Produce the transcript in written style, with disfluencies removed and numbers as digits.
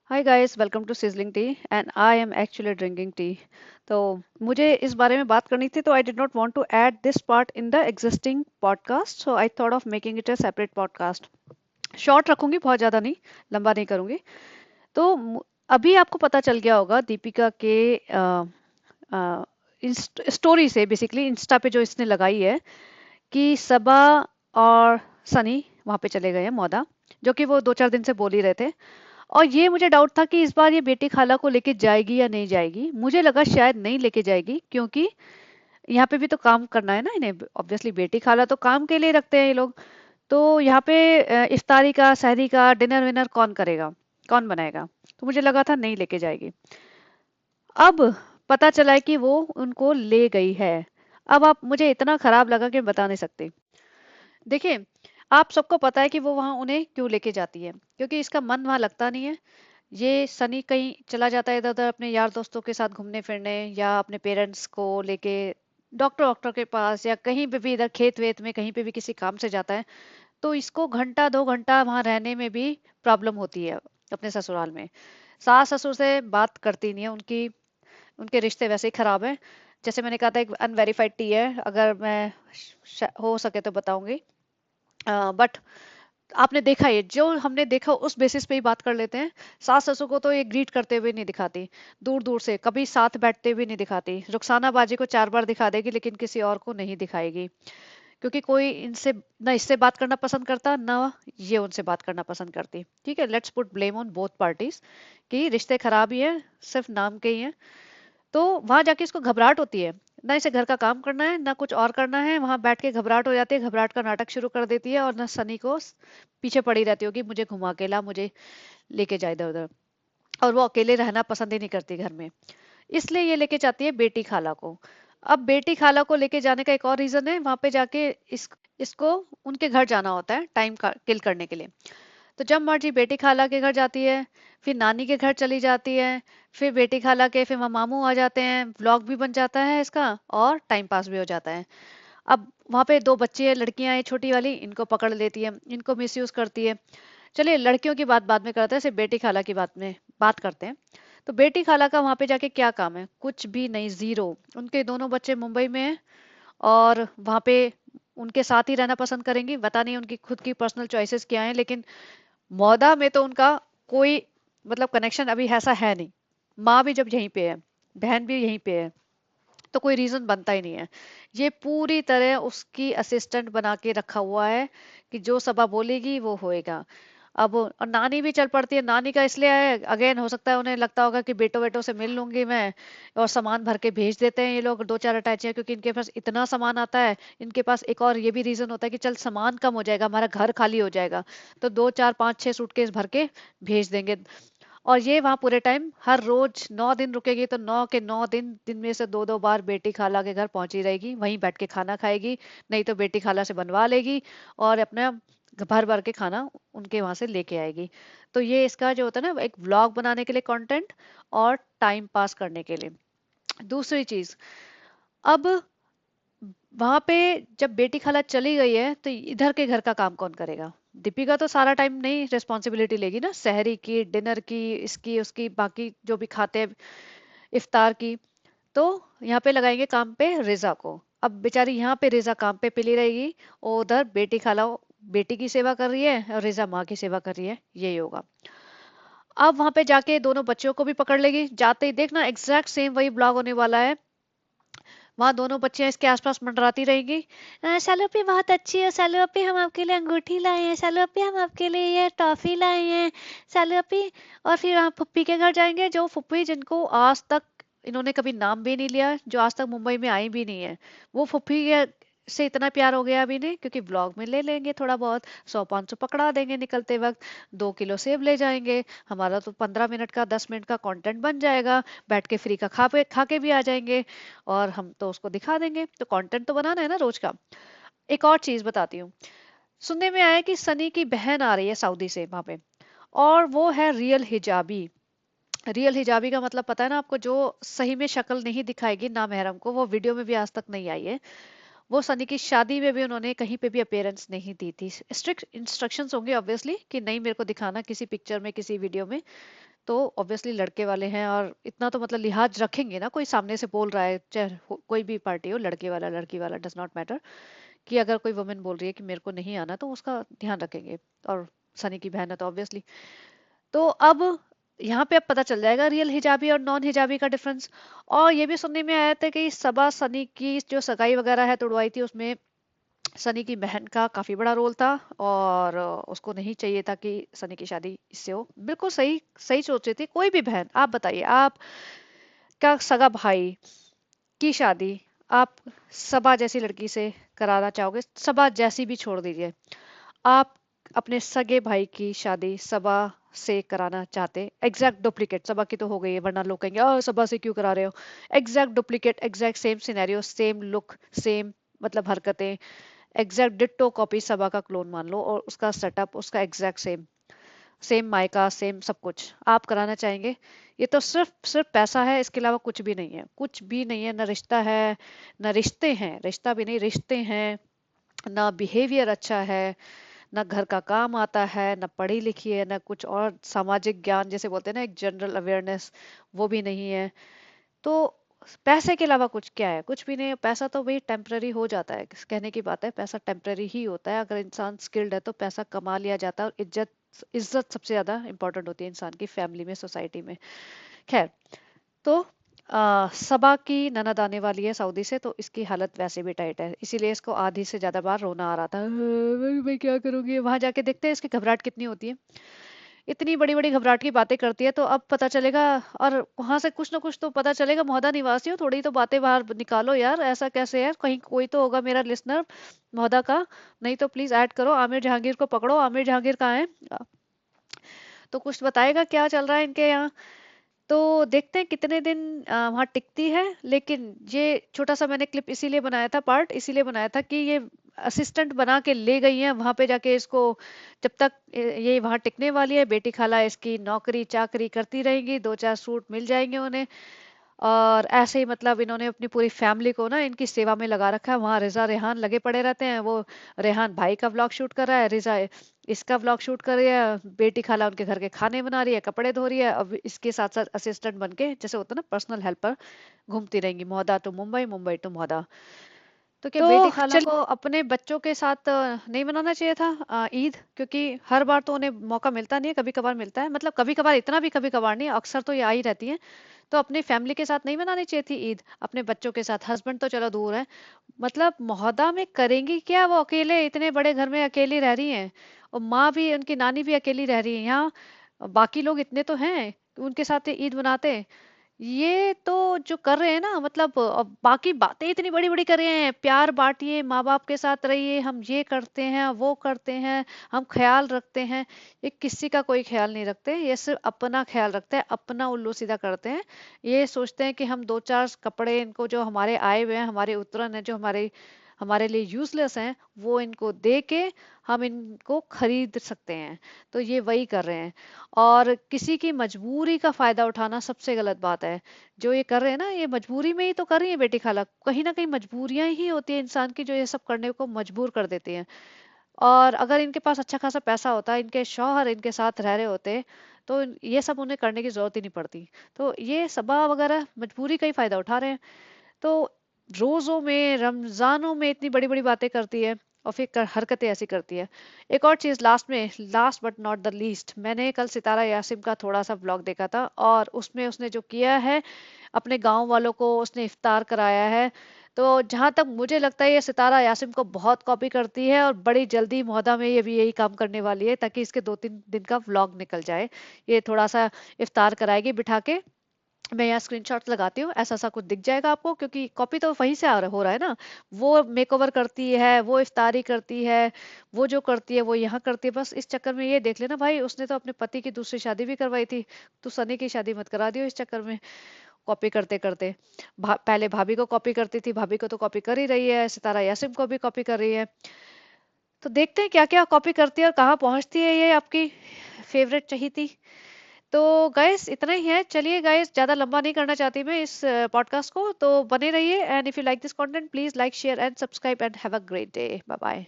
Hi guys, welcome to sizzling tea and I am actually drinking tea. तो मुझे इस बारे में बात करनी थी, तो I did not want to add this part in the existing podcast, so I thought of making it a separate podcast. Short रखूंगी, बहुत ज़्यादा नहीं, लंबा नहीं करूंगी। तो अभी आपको पता चल गया होगा दीपिका के स्टोरी से, बेसिकली इंस्टा पे जो इसने लगाई है कि सबा और सनी वहां पे चले गए हैं मौदा, जो कि वो 2-4 दिन से बोल ही रहे थे। और ये मुझे डाउट था कि इस बार ये बेटी खाला को लेके जाएगी या नहीं जाएगी। मुझे लगा शायद नहीं लेके जाएगी, क्योंकि यहाँ पे भी तो काम करना है ना इन्हें। ऑब्वियसली बेटी खाला तो काम के लिए रखते हैं ये लोग। तो यहाँ पे इफ्तारी का, सहरी का, डिनर विनर कौन करेगा, कौन बनाएगा। तो मुझे लगा था नहीं लेके जाएगी। अब पता चला है कि वो उनको ले गई है। अब आप, मुझे इतना खराब लगा कि मैं बता नहीं सकती। देखिए, आप सबको पता है कि वो वहां उन्हें क्यों लेके जाती है, क्योंकि इसका मन वहां लगता नहीं है। ये सनी कहीं चला जाता है इधर उधर अपने यार दोस्तों के साथ घूमने फिरने, या अपने पेरेंट्स को लेके डॉक्टर डॉक्टर के पास, या कहीं पे भी इधर खेत वेत में कहीं पे भी किसी काम से जाता है। तो इसको घंटा 2 घंटा वहां रहने में भी प्रॉब्लम होती है अपने ससुराल में। सास ससुर से बात करती नहीं है उनकी, उनके रिश्ते वैसे ही खराब है। जैसे मैंने कहा था, एक अनवेरिफाइड टी है, अगर मैं हो सके तो बताऊंगी। बट आपने देखा, ये जो हमने देखा उस बेसिस पे ही बात कर लेते हैं। सास ससुर को तो ये ग्रीट करते हुए नहीं दिखाती, दूर दूर से कभी साथ बैठते हुए नहीं दिखाती। रुखसाना बाजी को 4 बार दिखा देगी, लेकिन किसी और को नहीं दिखाएगी, क्योंकि कोई इनसे ना इससे बात करना पसंद करता, ना ये उनसे बात करना पसंद करती। ठीक है, let's put blame on both parties कि रिश्ते खराब ही है, सिर्फ नाम के ही हैं। तो वहां जाके इसको घबराहट होती है, ना इसे घर का काम करना है ना कुछ और करना है। वहां बैठ के घबराहट हो जाती है, घबराहट का नाटक शुरू कर देती है, और ना सनी को पीछे पड़ी रहती होगी, मुझे घुमा के ला, मुझे लेके जाए इधर उधर। और वो अकेले रहना पसंद ही नहीं करती घर में, इसलिए ये लेके जाती है बेटी खाला को। अब बेटी खाला को लेके जाने का एक और रीजन है, वहां पे जाके इसको उनके घर जाना होता है टाइम किल करने के लिए। तो जब मर्जी बेटी खाला के घर जाती है, फिर नानी के घर चली जाती है, फिर बेटी खाला के, फिर वहाँ मामू आ जाते हैं, व्लॉग भी बन जाता है इसका, और टाइम पास भी हो जाता है। अब वहाँ पे 2 बच्चे हैं, लड़कियां हैं छोटी वाली, इनको पकड़ लेती है, इनको मिसयूज करती है। चलिए लड़कियों की बात बाद में करते हैं, सिर्फ बेटी खाला की बात में बात करते हैं। तो बेटी खाला का वहां पे जाके क्या काम है, कुछ भी नहीं, जीरो। उनके दोनों बच्चे मुंबई में हैं, और वहां पे उनके साथ ही रहना पसंद करेंगी। पता नहीं उनकी खुद की पर्सनल चॉइसेस क्या है, लेकिन मौदा में तो उनका कोई मतलब कनेक्शन अभी ऐसा है नहीं। माँ भी जब यहीं पे है, बहन भी यहीं पे है, तो कोई रीजन बनता ही नहीं है। ये पूरी तरह उसकी असिस्टेंट बना के रखा हुआ है कि जो सबा बोलेगी वो होएगा। अब और नानी भी चल पड़ती है। नानी का इसलिए है, अगेन हो सकता है उन्हें लगता होगा कि बेटो बेटो से मिल लूंगी मैं, और सामान भर के भेज देते हैं ये लोग 2-4 अटैचियां, क्योंकि इनके पास इतना सामान आता है। इनके पास एक और ये भी रीजन होता है कि चल सामान कम हो जाएगा, हमारा घर खाली हो जाएगा, तो 2-4-5-6 सूटकेस भर के भेज देंगे। और ये वहां पूरे टाइम, हर रोज 9 दिन रुकेगी, तो 9 के 9 दिन, दिन में से 2-2 बार बेटी खाला के घर पहुंची रहेगी, वहीं बैठ के खाना खाएगी। नहीं तो बेटी खाला से बनवा लेगी, और अपना भर भर के खाना उनके वहां से लेके आएगी। तो ये इसका जो होता है ना, एक व्लॉग बनाने के लिए कंटेंट, और टाइम पास करने के लिए। दूसरी चीज, अब वहां पे जब बेटी खाला चली गई है, तो इधर के घर का काम कौन करेगा। दीपिका तो सारा टाइम नहीं रिस्पॉन्सिबिलिटी लेगी ना, सहरी की, डिनर की, इसकी उसकी, बाकी जो भी खाते हैं, इफ्तार की। तो यहाँ पे लगाएंगे काम पे रिजा को। अब बेचारी यहाँ पे रिजा काम पे पिली रहेगी, और उधर बेटी खाला बेटी की सेवा कर रही है, और रिजा माँ की सेवा कर रही है, यही होगा। अब वहां पे जाके दोनों बच्चों को भी पकड़ लेगी, जाते ही देखना एग्जैक्ट सेम वही ब्लॉग होने वाला है। वहां दोनों बच्चियां इसके आसपास मंडराती रहेंगी, "सैलोपी बहुत अच्छी है, सैलोपी हम आपके लिए अंगूठी लाए हैं, सैलोपी हम आपके लिए ये टॉफी लाए हैं, सैलोपी।" और फिर वहां फुप्पी के घर जाएंगे, जो फुप्पी जिनको आज तक इन्होंने कभी नाम भी नहीं लिया, जो आज तक मुंबई में आई भी नहीं है। वो फुप्पी से इतना प्यार हो गया अभी नहीं, क्योंकि ब्लॉग में ले लेंगे थोड़ा बहुत, 100-500 पकड़ा देंगे निकलते वक्त, 2 किलो सेब ले जाएंगे, हमारा तो 15 मिनट का 10 मिनट का कंटेंट बन जाएगा, बैठ के फ्री का खा के भी आ जाएंगे, और हम तो उसको दिखा देंगे। तो कंटेंट तो बनाना है ना रोज का। एक और चीज बताती हूँ, सुनने में आया कि सनी की बहन आ रही है सऊदी से वहां पे, और वो है रियल हिजाबी। रियल हिजाबी का मतलब पता है ना आपको, जो सही में शक्ल नहीं दिखाएगी ना महरम को, वो वीडियो में भी आज तक नहीं आई है। वो सनी की शादी में भी उन्होंने कहीं पे भी अपेयरेंस नहीं दी थी। स्ट्रिक्ट इंस्ट्रक्शंस होंगे ऑब्वियसली कि नहीं मेरे को दिखाना किसी पिक्चर में, किसी वीडियो में। तो ऑब्वियसली लड़के वाले हैं, और इतना तो मतलब लिहाज रखेंगे ना, कोई सामने से बोल रहा है, चाहे कोई भी पार्टी हो, लड़के वाला लड़की वाला डज नॉट मैटर, कि अगर कोई वुमेन बोल रही है कि मेरे को नहीं आना, तो उसका ध्यान रखेंगे। और सनी की बहन है तो ऑब्वियसली। तो अब यहाँ पे अब पता चल जाएगा रियल हिजाबी और नॉन हिजाबी का डिफरेंस। और ये भी सुनने में आया था कि सबा सनी की जो सगाई वगैरह है तुड़वाई थी, उसमें सनी की बहन का काफी बड़ा रोल था, और उसको नहीं चाहिए था कि सनी की शादी इससे हो। बिल्कुल सही सही सोच रही थी। कोई भी बहन, आप बताइए, आप का सगा भाई की शादी आप सबा जैसी लड़की से कराना चाहोगे? सबा जैसी भी छोड़ दीजिए, आप अपने सगे भाई की शादी सबा से कराना चाहते? एग्जैक्ट डुप्लीकेट, सबा की तो हो गई है, वरना लोग कहेंगे सबा से क्यों करा रहे हो। Exact duplicate, exact same scenario, same look, same मतलब हरकतें, एग्जैक्ट डिट्टो कॉपी सबा का क्लोन मान लो, और उसका सेटअप उसका एग्जैक्ट सेम, सेम मायका, सेम सब कुछ आप कराना चाहेंगे? ये तो सिर्फ सिर्फ पैसा है, इसके अलावा कुछ भी नहीं है, कुछ भी नहीं है। ना रिश्ता है, ना रिश्ते हैं, रिश्ता भी नहीं रिश्ते हैं, ना बिहेवियर अच्छा है, ना घर का काम आता है, ना पढ़ी लिखी है, ना कुछ और सामाजिक ज्ञान जैसे बोलते हैं ना, एक जनरल अवेयरनेस, वो भी नहीं है। तो पैसे के अलावा कुछ क्या है? कुछ भी नहीं है। पैसा तो भाई टेम्पररी हो जाता है, कहने की बात है, पैसा टेम्पररी ही होता है। अगर इंसान स्किल्ड है तो पैसा कमा लिया जाता है, और इज्जत, इज्जत सबसे ज्यादा इंपॉर्टेंट होती है इंसान की फैमिली में, सोसाइटी में। खैर, तो सबा की ननद आने वाली है सऊदी से, तो इसकी हालत वैसे भी टाइट है, इसीलिए इसको आधी से ज्यादा बार रोना आ रहा था। मैं क्या करूंगी? वहां जाके देखते हैं इसकी घबराहट कितनी होती है। इतनी बड़ी बड़ी घबराहट की बातें करती है, तो अब पता चलेगा। और वहां से कुछ ना कुछ तो पता चलेगा। मोहदा निवासी हो, थोड़ी तो बातें बाहर निकालो यार, ऐसा कैसे यार? कहीं कोई तो होगा मेरा लिसनर मोहदा का, नहीं तो प्लीज ऐड करो। आमिर जहांगीर को पकड़ो, आमिर जहांगीर कहाँ है? तो कुछ बताएगा क्या चल रहा है इनके यहाँ। तो देखते हैं कितने दिन वहाँ टिकती है। लेकिन ये छोटा सा मैंने क्लिप इसीलिए बनाया था, पार्ट इसीलिए बनाया था कि ये असिस्टेंट बना के ले गई है वहां पे जाके इसको। जब तक ये वहां टिकने वाली है, बेटी खाला इसकी नौकरी चाकरी करती रहेंगी, दो चार सूट मिल जाएंगे उन्हें। और ऐसे ही मतलब इन्होंने अपनी पूरी फैमिली को ना इनकी सेवा में लगा रखा है। वहां रिजा रेहान लगे पड़े रहते हैं। वो रेहान भाई का व्लॉग शूट कर रहा है, रिजा इसका व्लॉग शूट कर रही है, बेटी खाला उनके घर के खाने बना रही है, कपड़े धो रही है। अब इसके साथ साथ असिस्टेंट बन के, जैसे होता है ना पर्सनल हेल्पर, घूमती रहेंगी। Mohda to Mumbai, Mumbai to Mohda. तो क्या तो बेटी खाला चल को अपने बच्चों के साथ नहीं मनाना चाहिए था ईद? क्योंकि हर बार तो उन्हें मौका मिलता नहीं है, कभी कभार मिलता है, मतलब कभी कभार, इतना भी कभी कभार नहीं, अक्सर तो ये आ ही रहती है। तो अपनी फैमिली के साथ नहीं मनानी चाहिए थी ईद अपने बच्चों के साथ? हस्बैंड तो चलो दूर है, मतलब मोहदा में करेंगी क्या वो अकेले? इतने बड़े घर में अकेली रह रही हैं, और माँ भी, उनकी नानी भी अकेली रह रही है यहाँ। बाकी लोग इतने तो हैं कि उनके साथ ये ईद मनाते। ये तो जो कर रहे हैं ना, मतलब बाकी बातें इतनी बड़ी बड़ी कर रहे हैं, प्यार बांटिए, माँ बाप के साथ रहिए, हम ये करते हैं वो करते हैं, हम ख्याल रखते हैं। ये किसी का कोई ख्याल नहीं रखते, ये सिर्फ अपना ख्याल रखते हैं, अपना उल्लू सीधा करते हैं। ये सोचते हैं कि हम दो चार कपड़े इनको जो हमारे आए हुए हैं, हमारे उत्तरन है जो हमारे हमारे लिए यूजलेस हैं, वो इनको दे के हम इनको खरीद सकते हैं। तो ये वही कर रहे हैं। और किसी की मजबूरी का फायदा उठाना सबसे गलत बात है। जो ये कर रहे हैं ना, ये मजबूरी में ही तो कर रही है बेटी खाला। कहीं ना कहीं मजबूरियां ही होती है इंसान की, जो ये सब करने को मजबूर कर देती हैं। और अगर इनके पास अच्छा खासा पैसा होता, इनके शौहर इनके साथ रह रहे होते, तो ये सब उन्हें करने की जरूरत ही नहीं पड़ती। तो ये सबा वगैरह मजबूरी का ही फायदा उठा रहे हैं। तो रोजों में, रमजानों में इतनी बड़ी बड़ी बातें करती है, और फिर हरकतें ऐसी करती है। एक और चीज लास्ट में, last but not the least, मैंने कल सितारा यासिम का थोड़ा सा व्लॉग देखा था, और उसमें उसने जो किया है, अपने गांव वालों को उसने इफ्तार कराया है। तो जहां तक मुझे लगता है, ये सितारा यासिम को बहुत कॉपी करती है, और बड़ी जल्दी मोहदा में ये भी यही काम करने वाली है, ताकि इसके 2-3 दिन का व्लॉग निकल जाए। ये थोड़ा सा इफ्तार कराएगी बिठा के। मैं यहाँ स्क्रीनशॉट लगाती हूँ, ऐसा ऐसा कुछ दिख जाएगा आपको, क्योंकि कॉपी तो वहीं से हो रहा है ना। वो मेकओवर करती है, वो इफ्तारी करती है, वो जो करती है वो यहाँ करती है। बस इस चक्कर में ये देख लेना भाई, उसने तो अपने पति की दूसरी शादी भी करवाई थी, तो सनी की शादी मत करा दियो इस चक्कर में। कॉपी करते करते पहले भाभी को कॉपी करती थी, भाभी को तो कॉपी कर ही रही है, सितारा यासिम को भी कॉपी कर रही है। तो देखते हैं क्या क्या कॉपी करती है और कहाँ पहुंचती है ये आपकी फेवरेट चहीती। तो गाइस इतना ही है। चलिए गाइस, ज्यादा लंबा नहीं करना चाहती मैं इस पॉडकास्ट को, तो बने रहिए। And if you like this content, please like share and subscribe and have a great day. Bye bye.